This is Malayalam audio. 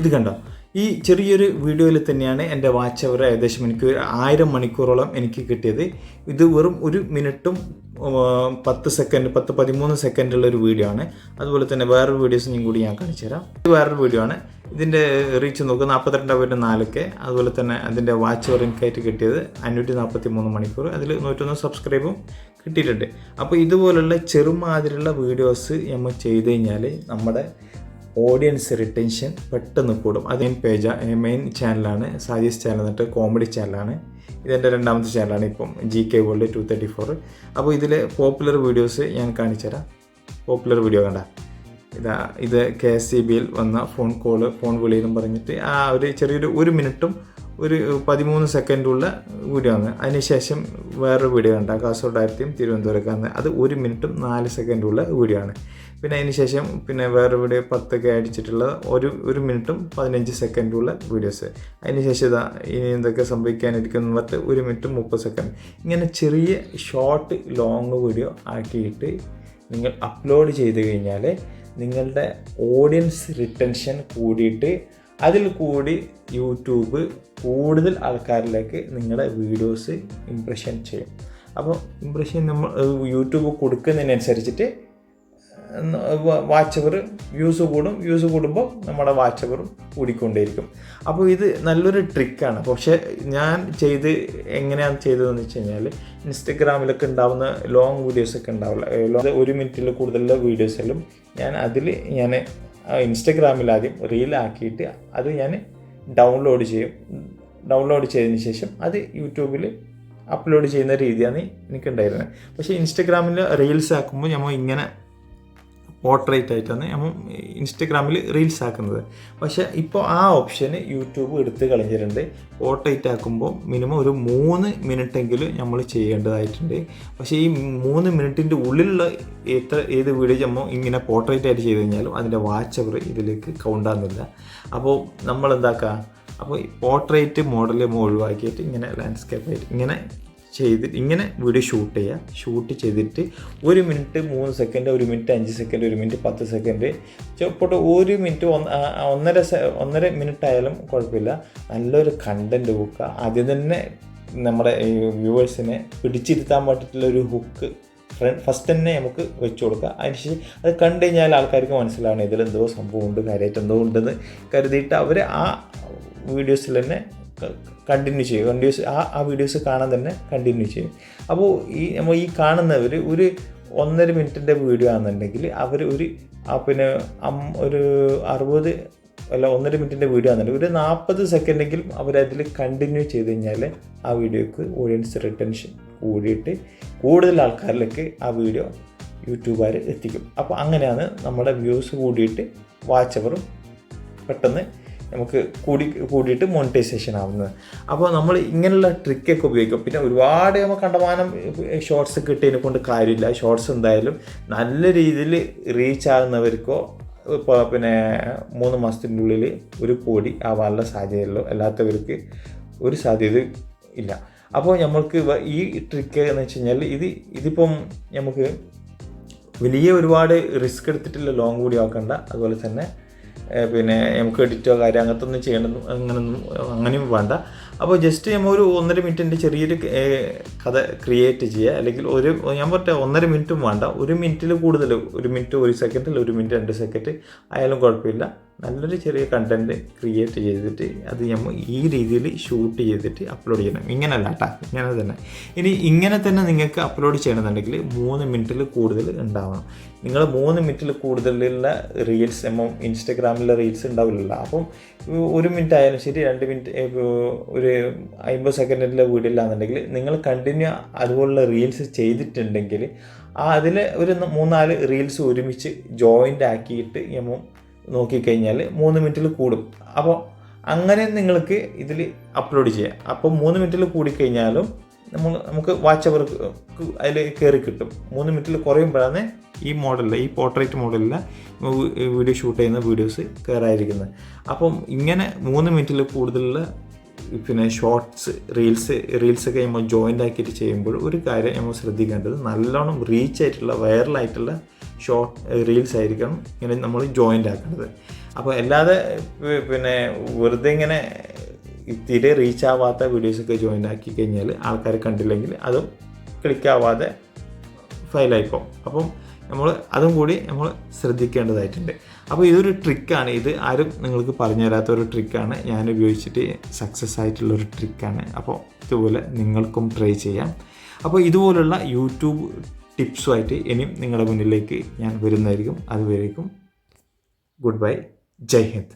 ഇത് കണ്ടോ, ഈ ചെറിയൊരു വീഡിയോയിൽ തന്നെയാണ് എൻ്റെ വാച്ച് അവർ ഏകദേശം എനിക്ക് 1000 മണിക്കൂറോളം എനിക്ക് കിട്ടിയത്. ഇത് വെറും 1 മിനിറ്റും 13 സെക്കൻഡുള്ളൊരു വീഡിയോ ആണ്. അതുപോലെ തന്നെ വേറൊരു വീഡിയോസും കൂടി ഞാൻ കാണിച്ചു തരാം. ഇത് വേറൊരു വീഡിയോ ആണ്. ഇതിൻ്റെ റീച്ച് നോക്കുക 42.4K. അതുപോലെ തന്നെ അതിൻ്റെ വാച്ച് അവർ എനിക്കായിട്ട് കിട്ടിയത് 543 മണിക്കൂർ. അതിൽ 101 സബ്സ്ക്രൈബും കിട്ടിയിട്ടുണ്ട്. അപ്പോൾ ഇതുപോലുള്ള ചെറുമാതിരിയുള്ള വീഡിയോസ് നമ്മൾ ചെയ്ത് കഴിഞ്ഞാൽ നമ്മുടെ ഓഡിയൻസ് റിട്ടൻഷൻ പെട്ടെന്ന് കൂടും. അത് മെയിൻ ചാനലാണ് സാജീസ് ചാനൽ എന്നിട്ട് കോമഡി ചാനലാണ്. ഇതെൻ്റെ രണ്ടാമത്തെ ചാനലാണ് ഇപ്പം GK World 234. അപ്പോൾ ഇതിലെ പോപ്പുലർ വീഡിയോസ് ഞാൻ കാണിച്ചു തരാം. പോപ്പുലർ വീഡിയോ കണ്ട ഇത് KSCBയിൽ വന്ന ഫോൺ വിളിയെന്നും പറഞ്ഞിട്ട് ആ ഒരു ചെറിയൊരു 1 മിനിറ്റും 13 സെക്കൻഡുള്ള വീഡിയോ ആണ്. അതിനുശേഷം വേറൊരു വീഡിയോ കണ്ട കാസർഗോഡ് തിരുവനന്തപുരക്കാണ്. അത് 1 മിനിറ്റും 4 സെക്കൻഡുള്ള വീഡിയോ ആണ്. പിന്നെ അതിന് ശേഷം പിന്നെ വേറെ വീഡിയോ 10K അടിച്ചിട്ടുള്ള 1 മിനിറ്റും 15 സെക്കൻഡുള്ള വീഡിയോസ്. അതിന് ശേഷം ഇനി എന്തൊക്കെ സംഭവിക്കാനിരിക്കുന്നു പറഞ്ഞിട്ട് 1 മിനിറ്റും 30 സെക്കൻഡ്. ഇങ്ങനെ ചെറിയ ഷോർട്ട് ലോങ് വീഡിയോ ആക്കിയിട്ട് നിങ്ങൾ അപ്ലോഡ് ചെയ്ത് കഴിഞ്ഞാൽ നിങ്ങളുടെ ഓഡിയൻസ് റിട്ടൻഷൻ കൂടിയിട്ട് അതിൽ കൂടി യൂട്യൂബ് കൂടുതൽ ആൾക്കാരിലേക്ക് നിങ്ങളുടെ വീഡിയോസ് ഇംപ്രഷൻ ചെയ്യും. അപ്പോൾ ഇംപ്രഷൻ നമ്മൾ യൂട്യൂബ് കൊടുക്കുന്നതിനനുസരിച്ചിട്ട് വാച്ച് അവർ വ്യൂസ് കൂടുമ്പോൾ നമ്മുടെ വാച്ച് അവറും കൂടിക്കൊണ്ടേയിരിക്കും. അപ്പോൾ ഇത് നല്ലൊരു ട്രിക്കാണ്. പക്ഷേ ഞാൻ എങ്ങനെയാണ് ചെയ്തതെന്ന് വെച്ച് കഴിഞ്ഞാൽ ഇൻസ്റ്റഗ്രാമിലൊക്കെ ഉണ്ടാവുന്ന ലോങ് വീഡിയോസൊക്കെ ഉണ്ടാവില്ല, 1 മിനിറ്റിൽ കൂടുതലുള്ള വീഡിയോസെല്ലാം ഞാൻ ഇൻസ്റ്റഗ്രാമിൽ ആദ്യം റീലാക്കിയിട്ട് അത് ഞാൻ ഡൗൺലോഡ് ചെയ്തതിന് ശേഷം അത് യൂട്യൂബിൽ അപ്ലോഡ് ചെയ്യുന്ന രീതിയാണ് എനിക്കുണ്ടായിരുന്നത്. പക്ഷേ ഇൻസ്റ്റഗ്രാമിൽ റീൽസ് ആക്കുമ്പോൾ നമ്മൾ ഇങ്ങനെ പോർട്രേറ്റ് ആയിട്ടാണ് നമ്മൾ ഇൻസ്റ്റഗ്രാമിൽ റീൽസ് ആക്കുന്നത്. പക്ഷേ ഇപ്പോൾ ആ ഓപ്ഷന് യൂട്യൂബ് എടുത്ത് കളഞ്ഞിട്ടുണ്ട്. പോർട്രേറ്റ് ആക്കുമ്പോൾ മിനിമം ഒരു 3 മിനിറ്റെങ്കിലും നമ്മൾ ചെയ്യേണ്ടതായിട്ടുണ്ട്. പക്ഷേ ഈ 3 മിനിറ്റിൻ്റെ ഉള്ളിലുള്ള ഏത് വീഡിയോ നമ്മൾ ഇങ്ങനെ പോർട്രേറ്റ് ആയിട്ട് ചെയ്ത് കഴിഞ്ഞാലും അതിൻ്റെ വാച്ച് അവർ ഇതിലേക്ക് കൗണ്ടാകുന്നില്ല. അപ്പോൾ നമ്മൾ എന്താക്കുക, അപ്പോൾ പോർട്രേറ്റ് മോഡൽ നമ്മൾ ഒഴിവാക്കിയിട്ട് ഇങ്ങനെ ലാൻഡ്സ്കേപ്പായിട്ട് ഇങ്ങനെ വീഡിയോ ഷൂട്ട് ചെയ്തിട്ട് 1 minute 3 second, 1 minute 5 second, 1 minute 10 second, ചിലപ്പോൾ 1 മിനിറ്റ് 1.5 മിനിറ്റ് ആയാലും കുഴപ്പമില്ല. നല്ലൊരു കണ്ടൻറ്റ് വെക്കുക. ആദ്യം തന്നെ നമ്മുടെ വ്യൂവേഴ്സിനെ പിടിച്ചിരുത്താൻ പറ്റിയിട്ടുള്ളൊരു ഹുക്ക് ഫസ്റ്റ് തന്നെ നമുക്ക് വെച്ച് കൊടുക്കുക. അതിനുശേഷം അത് കണ്ടു കഴിഞ്ഞാൽ ആൾക്കാർക്ക് മനസ്സിലാവണം ഇതിലെന്തോ സംഭവമുണ്ട്, കാര്യമായിട്ട് എന്തോ ഉണ്ടെന്ന് കരുതിയിട്ട് അവർ ആ വീഡിയോസിൽ തന്നെ കണ്ടിന്യൂ ചെയ്യും. ആ വീഡിയോസ് കാണാൻ തന്നെ കണ്ടിന്യൂ ചെയ്യും. അപ്പോൾ നമ്മൾ ഈ കാണുന്നവർ ഒരു 1.5 മിനിറ്റിൻ്റെ വീഡിയോ ആണെന്നുണ്ടെങ്കിൽ അവർ ഒരു 60 അല്ല 1.5 മിനിറ്റിൻ്റെ വീഡിയോ ആണെന്നുണ്ടെങ്കിൽ ഒരു 40 സെക്കൻഡെങ്കിലും അവരതിൽ കണ്ടിന്യൂ ചെയ്ത് കഴിഞ്ഞാൽ ആ വീഡിയോക്ക് ഓഡിയൻസ് റിട്ടൻഷൻ കൂടിയിട്ട് കൂടുതൽ ആൾക്കാരിലേക്ക് ആ വീഡിയോ യൂട്യൂബുകാർ എത്തിക്കും. അപ്പോൾ അങ്ങനെയാണ് നമ്മുടെ വ്യൂസ് കൂടിയിട്ട് വാച്ച് അവറും പെട്ടെന്ന് നമുക്ക് കൂടിയിട്ട് മോണിറ്റൈസേഷൻ ആവുന്നത്. അപ്പോൾ നമ്മൾ ഇങ്ങനെയുള്ള ട്രിക്കൊക്കെ ഉപയോഗിക്കും. പിന്നെ ഒരുപാട് നമ്മൾ കണ്ടമാനം ഷോർട്സ് കിട്ടിയതിനെ കൊണ്ട് കാര്യമില്ല. ഷോർട്സ് എന്തായാലും നല്ല രീതിയിൽ റീച്ച് ആകുന്നവർക്കോ ഇപ്പോൾ 3 മാസത്തിൻ്റെ ഉള്ളിൽ 1 കോടി ആവാനുള്ള സാധ്യതയുള്ളൂ. അല്ലാത്തവർക്ക് ഒരു സാധ്യത ഇല്ല. അപ്പോൾ നമ്മൾക്ക് ഈ ട്രിക്ക് എന്ന് വെച്ച് കഴിഞ്ഞാൽ ഇതിപ്പം നമുക്ക് വലിയ ഒരുപാട് റിസ്ക് എടുത്തിട്ടുള്ള ലോങ് വീഡിയോ ആക്കണ്ട. അതുപോലെ തന്നെ നമുക്ക് എഡിറ്റോ കാര്യം അങ്ങനത്തെ ഒന്നും അങ്ങനെയും വേണ്ട. അപ്പോൾ ജസ്റ്റ് നമ്മൾ ഒരു 1.5 മിനിറ്റിൻ്റെ ചെറിയൊരു കഥ ക്രിയേറ്റ് ചെയ്യുക. അല്ലെങ്കിൽ ഞാൻ പറഞ്ഞ 1.5 മിനിറ്റും വേണ്ട, 1 മിനിറ്റിൽ കൂടുതൽ, 1 മിനിറ്റ് 1 സെക്കൻഡ്, 1 മിനിറ്റ് 2 സെക്കൻഡ് ആയാലും കുഴപ്പമില്ല. നല്ലൊരു ചെറിയ കണ്ടൻറ്റ് ക്രിയേറ്റ് ചെയ്തിട്ട് അത് നമ്മൾ ഈ രീതിയിൽ ഷൂട്ട് ചെയ്തിട്ട് അപ്ലോഡ് ചെയ്യണം. ഇങ്ങനെയല്ല കേട്ടോ, ഇങ്ങനെ തന്നെ. ഇങ്ങനെ തന്നെ നിങ്ങൾക്ക് അപ്ലോഡ് ചെയ്യണമെന്നുണ്ടെങ്കിൽ 3 മിനിറ്റിൽ കൂടുതൽ ഉണ്ടാവണം. നിങ്ങൾ 3 മിനിറ്റിൽ കൂടുതലുള്ള റീൽസ് ഇൻസ്റ്റഗ്രാമിലെ റീൽസ് ഉണ്ടാവില്ലല്ലോ. അപ്പം 1 മിനിറ്റ് ആയാലും ശരി, 2 മിനിറ്റ്, ഒരു 50 സെക്കൻഡിലെ വീഡിയോ ഇല്ലാന്നുണ്ടെങ്കിൽ നിങ്ങൾ കണ്ടിന്യൂ അതുപോലുള്ള റീൽസ് ചെയ്തിട്ടുണ്ടെങ്കിൽ അതിൽ ഒരു 3-4 റീൽസ് ഒരുമിച്ച് ജോയിൻ്റ് ആക്കിയിട്ട് നോക്കിക്കഴിഞ്ഞാൽ 3 മിനിറ്റിൽ കൂടും. അപ്പോൾ അങ്ങനെ നിങ്ങൾക്ക് ഇതിൽ അപ്ലോഡ് ചെയ്യാം. അപ്പോൾ 3 മിനിറ്റിൽ കൂടിക്കഴിഞ്ഞാലും നമുക്ക് വാച്ച് അവർ അതിൽ കയറി കിട്ടും. 3 മിനിറ്റിൽ കുറയുമ്പോഴാണ് ഈ പോർട്രേറ്റ് മോഡലിൽ വീഡിയോ ഷൂട്ട് ചെയ്യുന്ന വീഡിയോസ് കയറായിരിക്കുന്നത്. അപ്പം ഇങ്ങനെ 3 മിനിറ്റിൽ കൂടുതലുള്ള ഷോർട്സ് റീൽസൊക്കെ നമ്മൾ ജോയിൻ്റ് ആക്കിയിട്ട് ചെയ്യുമ്പോൾ ഒരു കാര്യം നമ്മൾ ശ്രദ്ധിക്കേണ്ടത്, നല്ലോണം റീച്ച് ആയിട്ടുള്ള വൈറലായിട്ടുള്ള ഷോർട്ട് റീൽസ് ആയിരിക്കണം ഇങ്ങനെ നമ്മൾ ജോയിൻ്റ് ആക്കേണ്ടത്. അപ്പോൾ അല്ലാതെ പിന്നെ വെറുതെ ഇങ്ങനെ തീരെ റീച്ച് ആവാത്ത വീഡിയോസൊക്കെ ജോയിൻ ആക്കി കഴിഞ്ഞാൽ ആൾക്കാർ കണ്ടില്ലെങ്കിൽ അതും ക്ലിക്കാവാതെ ഫെയിലായിപ്പോവും. അപ്പം നമ്മൾ അതും കൂടി നമ്മൾ ശ്രദ്ധിക്കേണ്ടതായിട്ടുണ്ട്. അപ്പോൾ ഇതൊരു ട്രിക്കാണ്, ഇത് ആരും നിങ്ങൾക്ക് പറഞ്ഞു തരാത്തൊരു ട്രിക്കാണ്, ഞാൻ ഉപയോഗിച്ചിട്ട് സക്സസ് ആയിട്ടുള്ളൊരു ട്രിക്കാണ്. അപ്പോൾ ഇതുപോലെ നിങ്ങൾക്കും ട്രൈ ചെയ്യാം. അപ്പോൾ ഇതുപോലുള്ള യൂട്യൂബ് ടിപ്സുമായിട്ട് ഇനിയും നിങ്ങളുടെ മുന്നിലേക്ക് ഞാൻ വരുന്നതായിരിക്കും. അതുവരേക്കും ഗുഡ് ബൈ, ജയ് ഹിന്ദ്.